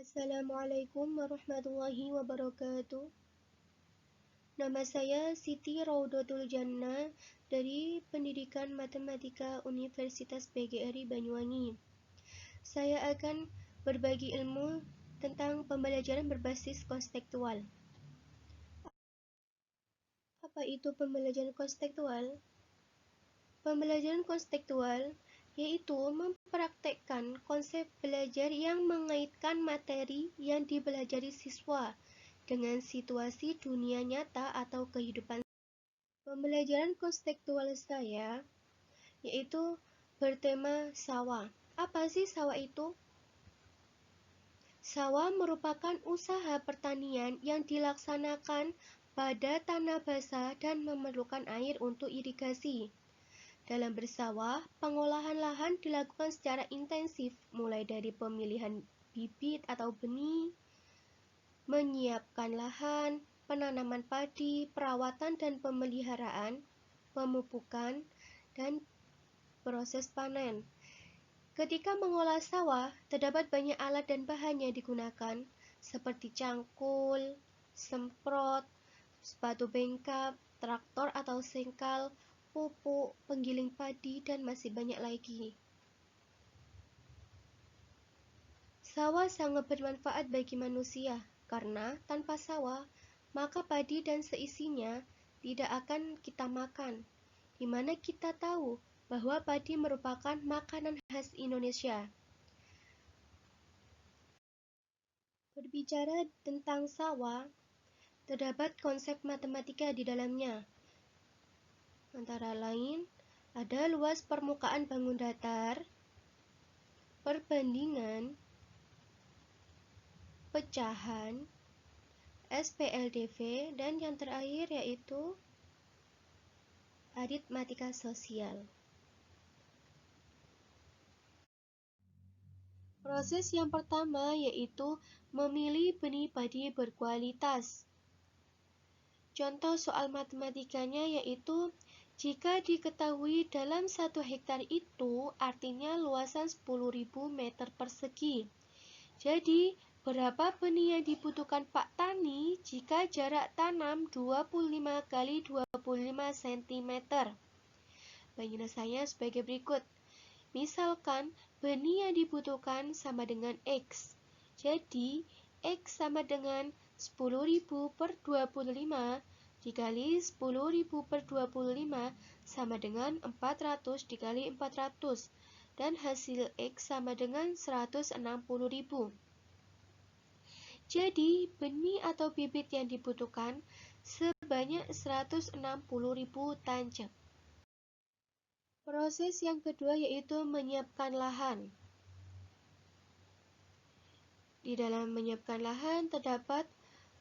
Assalamualaikum warahmatullahi wabarakatuh. Nama saya Siti Raudatul Jannah dari Pendidikan Matematika Universitas PGRI Banyuwangi. Saya akan berbagi ilmu tentang pembelajaran berbasis konstekstual. Apa itu pembelajaran konstekstual? Pembelajaran konstekstual yaitu mempraktekkan konsep belajar yang mengaitkan materi yang dipelajari siswa dengan situasi dunia nyata atau kehidupan. Pembelajaran konstekstual saya yaitu bertema sawah. Apa sih sawah itu? Sawah merupakan usaha pertanian yang dilaksanakan pada tanah basah dan memerlukan air untuk irigasi. Dalam bersawah, pengolahan lahan dilakukan secara intensif, mulai dari pemilihan bibit atau benih, menyiapkan lahan, penanaman padi, perawatan dan pemeliharaan, pemupukan, dan proses panen. Ketika mengolah sawah, terdapat banyak alat dan bahan yang digunakan, seperti cangkul, semprot, sepatu bengkap, traktor atau sengkal, pupuk, penggiling padi, dan masih banyak lagi. Sawah sangat bermanfaat bagi manusia, karena tanpa sawah, maka padi dan seisinya tidak akan kita makan, di mana kita tahu bahwa padi merupakan makanan khas Indonesia. Berbicara tentang sawah, terdapat konsep matematika di dalamnya. Antara lain, ada luas permukaan bangun datar, perbandingan, pecahan, SPLDV, dan yang terakhir yaitu aritmatika sosial. Proses yang pertama yaitu memilih benih padi berkualitas. Contoh soal matematikanya yaitu jika diketahui dalam 1 hektar itu artinya luasan 10.000 meter persegi. Jadi, berapa benih yang dibutuhkan Pak Tani jika jarak tanam 25 kali 25 cm? Penyelesaiannya sebagai berikut. Misalkan, benih yang dibutuhkan sama dengan X. Jadi, X sama dengan 10.000 per 25 dikali 10.000 per 25 sama dengan 400 dikali 400. Dan hasil X sama dengan 160.000. Jadi, benih atau bibit yang dibutuhkan sebanyak 160.000 tancap. Proses yang kedua yaitu menyiapkan lahan. Di dalam menyiapkan lahan terdapat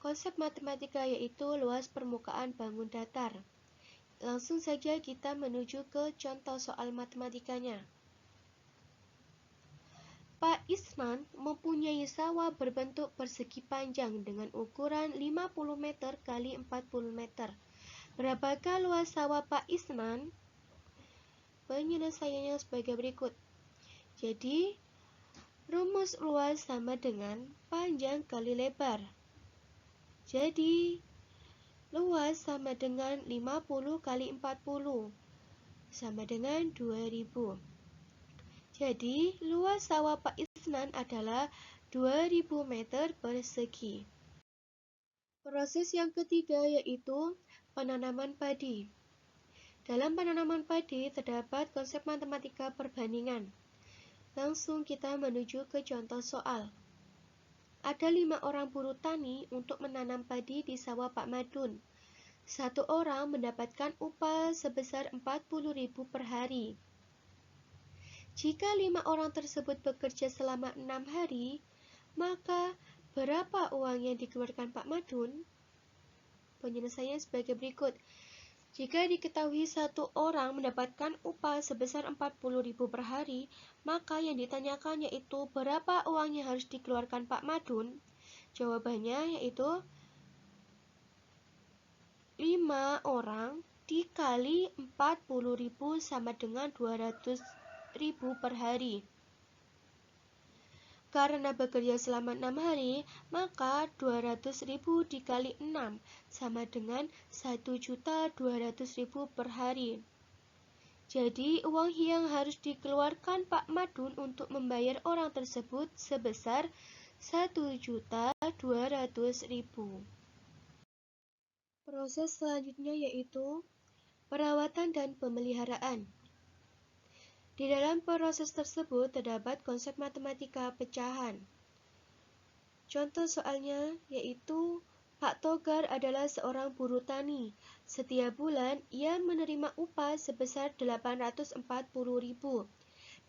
konsep matematika yaitu luas permukaan bangun datar. Langsung saja kita menuju ke contoh soal matematikanya. Pak Isnan mempunyai sawah berbentuk persegi panjang dengan ukuran 50 meter kali 40 meter. Berapakah luas sawah Pak Isnan? Penyelesaiannya sebagai berikut. Jadi, rumus luas sama dengan panjang kali lebar. Jadi, luas sama dengan 50 kali 40 sama dengan 2000. Jadi, luas sawah Pak Isnan adalah 2000 meter persegi. Proses yang ketiga yaitu penanaman padi. Dalam penanaman padi terdapat konsep matematika perbandingan. Langsung kita menuju ke contoh soal. Ada 5 orang buruh tani untuk menanam padi di sawah Pak Madun. 1 orang mendapatkan upah sebesar 40.000 per hari. Jika 5 orang tersebut bekerja selama 6 hari, maka berapa uang yang dikeluarkan Pak Madun? Penyelesaiannya sebagai berikut. Jika diketahui 1 orang mendapatkan upah sebesar 40.000 per hari, maka yang ditanyakan yaitu berapa uang yang harus dikeluarkan Pak Madun? Jawabannya yaitu 5 orang dikali 40.000 sama dengan 200.000 per hari. Karena bekerja selama 6 hari, maka 200.000 dikali 6 sama dengan 1.200.000 per hari. Jadi, uang yang harus dikeluarkan Pak Madun untuk membayar orang tersebut sebesar 1.200.000. Proses selanjutnya yaitu perawatan dan pemeliharaan. Di dalam proses tersebut terdapat konsep matematika pecahan. Contoh soalnya yaitu Pak Togar adalah seorang buruh tani. Setiap bulan ia menerima upah sebesar 840.000.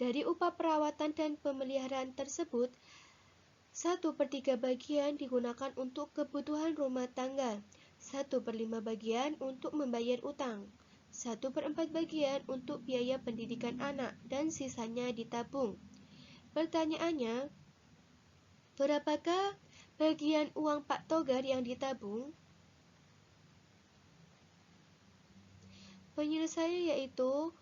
Dari upah perawatan dan pemeliharaan tersebut, 1/3 bagian digunakan untuk kebutuhan rumah tangga, 1/5 bagian untuk membayar utang, 1/4 bagian untuk biaya pendidikan anak, dan sisanya ditabung. Pertanyaannya, berapakah bagian uang Pak Togar yang ditabung? Penyelesaiannya yaitu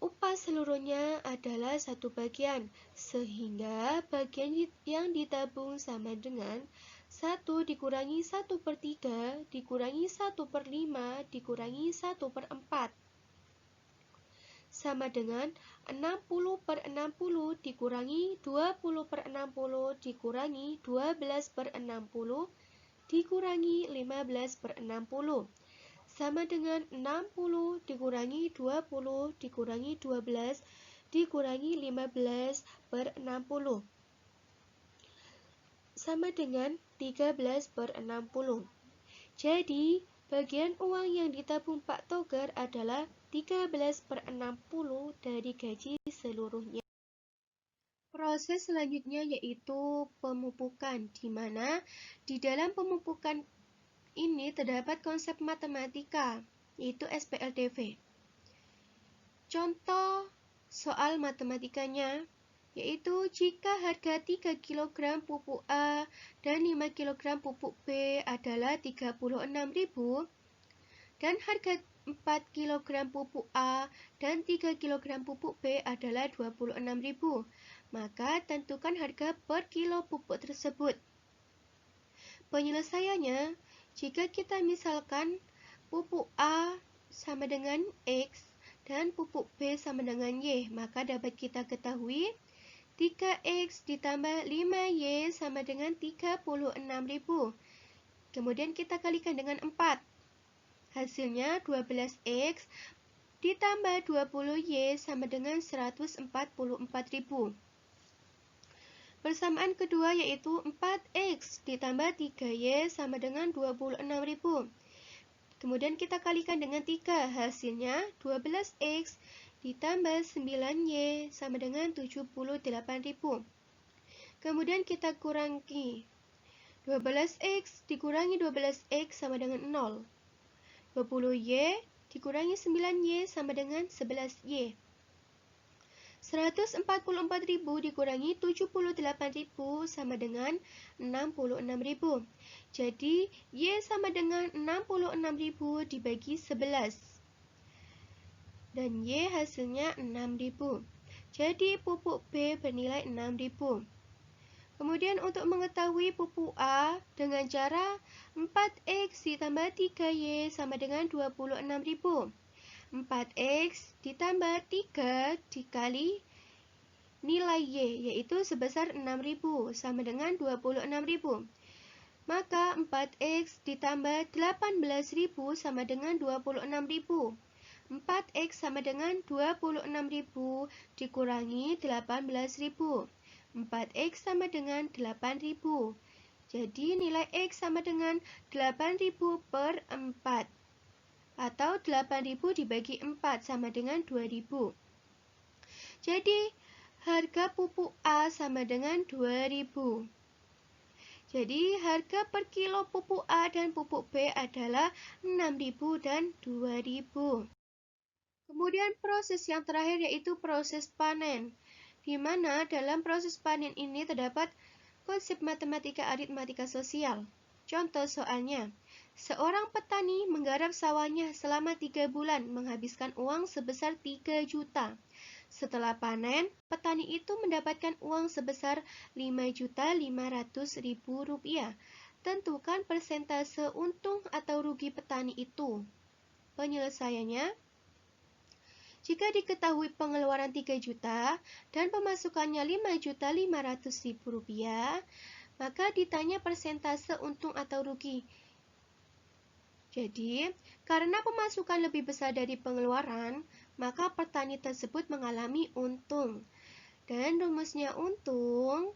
upah seluruhnya adalah 1 bagian, sehingga bagian yang ditabung sama dengan 1 dikurangi 1/3 dikurangi 1/5 dikurangi 1/4 sama dengan 60/60 dikurangi 20/60 dikurangi 12/60 dikurangi 15/60 sama dengan 60 dikurangi 20 dikurangi 12 dikurangi 15/60 sama dengan 13/60. Jadi, bagian uang yang ditabung Pak Togar adalah 13/60 dari gaji seluruhnya. Proses selanjutnya yaitu pemupukan, di mana di dalam pemupukan ini terdapat konsep matematika, yaitu SPLDV. Contoh soal matematikanya yaitu jika harga 3 kg pupuk A dan 5 kg pupuk B adalah 36.000 dan harga 4 kg pupuk A dan 3 kg pupuk B adalah 26.000, maka tentukan harga per kilo pupuk tersebut. Penyelesaiannya, jika kita misalkan pupuk A sama dengan X dan pupuk B sama dengan Y, maka dapat kita ketahui 3X ditambah 5Y sama dengan 36.000. Kemudian kita kalikan dengan 4. Hasilnya 12X ditambah 20Y sama dengan 144.000. Persamaan kedua yaitu 4X ditambah 3Y sama dengan 26.000. Kemudian kita kalikan dengan 3. Hasilnya 12X ditambah 9Y sama dengan 78.000. Kemudian kita kurangi. 12X dikurangi 12X sama dengan 0. 20Y dikurangi 9Y sama dengan 11Y. 144.000 dikurangi 78.000 sama dengan 66.000. Jadi, Y sama dengan 66.000 dibagi 11. Dan Y hasilnya 6.000. Jadi, pupuk B bernilai 6.000. Kemudian untuk mengetahui pupuk A dengan cara 4X ditambah 3Y sama dengan 26.000. 4X ditambah 3 dikali nilai Y, yaitu sebesar 6.000 sama dengan 26.000. Maka 4X ditambah 18.000 sama dengan 26.000. 4X sama dengan 26.000 dikurangi 18.000. 4X sama dengan 8.000. Jadi nilai X sama dengan 8.000 per 4. Atau 8.000 dibagi 4 sama dengan 2.000. Jadi harga pupuk A sama dengan 2.000. Jadi harga per kilo pupuk A dan pupuk B adalah 6.000 dan 2.000. Kemudian proses yang terakhir yaitu proses panen, di mana dalam proses panen ini terdapat konsep matematika aritmatika sosial. Contoh soalnya, seorang petani menggarap sawahnya selama 3 bulan menghabiskan uang sebesar 3 juta. Setelah panen, petani itu mendapatkan uang sebesar Rp5.500.000. Tentukan persentase untung atau rugi petani itu. Penyelesaiannya, jika diketahui pengeluaran 3 juta dan pemasukannya Rp5.500.000, maka ditanya persentase untung atau rugi. Jadi, karena pemasukan lebih besar dari pengeluaran, maka petani tersebut mengalami untung. Dan rumusnya untung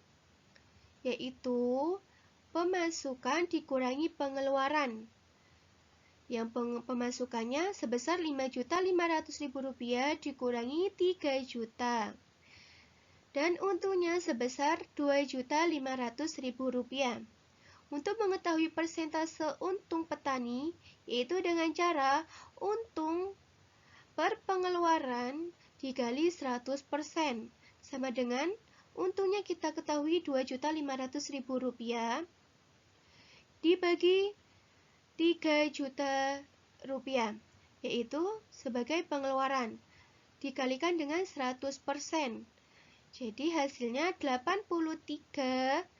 yaitu pemasukan dikurangi pengeluaran. Yang pemasukannya sebesar Rp5.500.000 dikurangi 3 juta. Dan untungnya sebesar Rp2.500.000. Untuk mengetahui persentase untung petani, yaitu dengan cara untung per pengeluaran dikali 100%, sama dengan untungnya kita ketahui Rp2.500.000 dibagi 3 juta rupiah, yaitu sebagai pengeluaran, dikalikan dengan 100%. Jadi hasilnya 83,34%.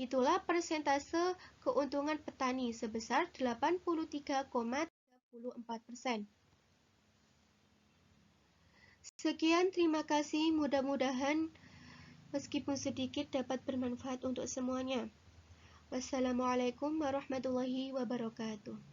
Itulah persentase keuntungan petani sebesar 83,34%. Sekian, terima kasih. Mudah-mudahan meskipun sedikit dapat bermanfaat untuk semuanya. Wassalamualaikum warahmatullahi wabarakatuh.